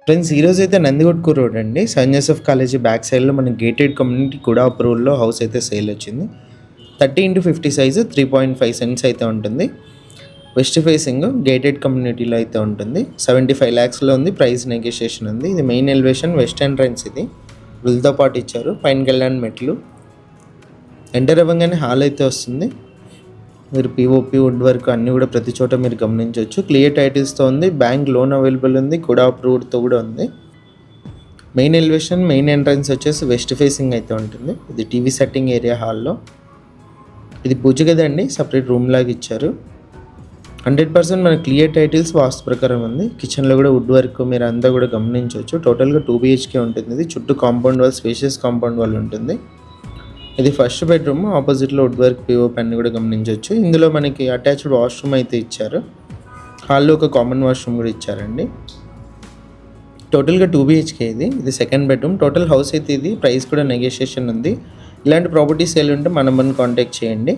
Friends ఈరోజు అయితే Nandikotkur road అండి, సెయింట్ జోసెఫ్ కాలేజీ బ్యాక్ సైడ్లో మనకి గేటెడ్ కమ్యూనిటీ కూడా అప్రూవల్లో హౌస్ అయితే సేల్ వచ్చింది. 30x50 సైజు 3.5 సెంట్స్ అయితే ఉంటుంది. వెస్ట్ ఫేసింగ్ గేటెడ్ కమ్యూనిటీలో అయితే ఉంటుంది. 75 lakhsలో ఉంది. ప్రైస్ నెగోషియేషన్ ఉంది. ఇది మెయిన్ ఎలివేషన్, వెస్ట్ ఎంట్రన్స్. ఇది గ్రిల్తో పాటు ఇచ్చారు. పైనకి వెళ్ళడానికి మెట్లు. ఎంటర్ అవ్వగానే హాల్ అయితే వస్తుంది. మీరు పిఓపి వుడ్ వర్క్ అన్నీ కూడా ప్రతి చోట మీరు గమనించవచ్చు. క్లియర్ టైటిల్స్తో ఉంది. బ్యాంక్ లోన్ అవైలబుల్ ఉంది. కూడా అప్రూవ్డ్తో కూడా ఉంది. మెయిన్ ఎలివేషన్, మెయిన్ ఎంట్రన్స్ వచ్చేసి వెస్ట్ ఫేసింగ్ అయితే ఉంటుంది. ఇది టీవీ సెట్టింగ్ ఏరియా హాల్లో. ఇది పూజ గది అండి, సపరేట్ రూమ్ లాగా ఇచ్చారు. 100% మన క్లియర్ టైటిల్స్ వాస్తు ప్రకారం ఉంది. కిచెన్లో కూడా వుడ్ వర్క్ మీరు అంతా కూడా గమనించవచ్చు. టోటల్గా 2 BHK ఉంటుంది. ఇది చుట్టూ compound wall, spacious compound wall ఉంటుంది. ఇది ఫస్ట్ బెడ్రూమ్. ఆపోజిట్లో వుడ్ వర్క్, పిఓపి అన్ని కూడా గమనించవచ్చు. ఇందులో మనకి అటాచ్డ్ వాష్రూమ్ అయితే ఇచ్చారు. హాల్లో ఒక కామన్ వాష్రూమ్ కూడా ఇచ్చారండి. టోటల్గా 2 BHK ఇది సెకండ్ బెడ్రూమ్. టోటల్ హౌస్ అయితే ఇది. ప్రైస్ కూడా నెగోషియేషన్ ఉంది. ఇలాంటి ప్రాపర్టీ సేల్ ఉంటే మన కాంటాక్ట్ చేయండి.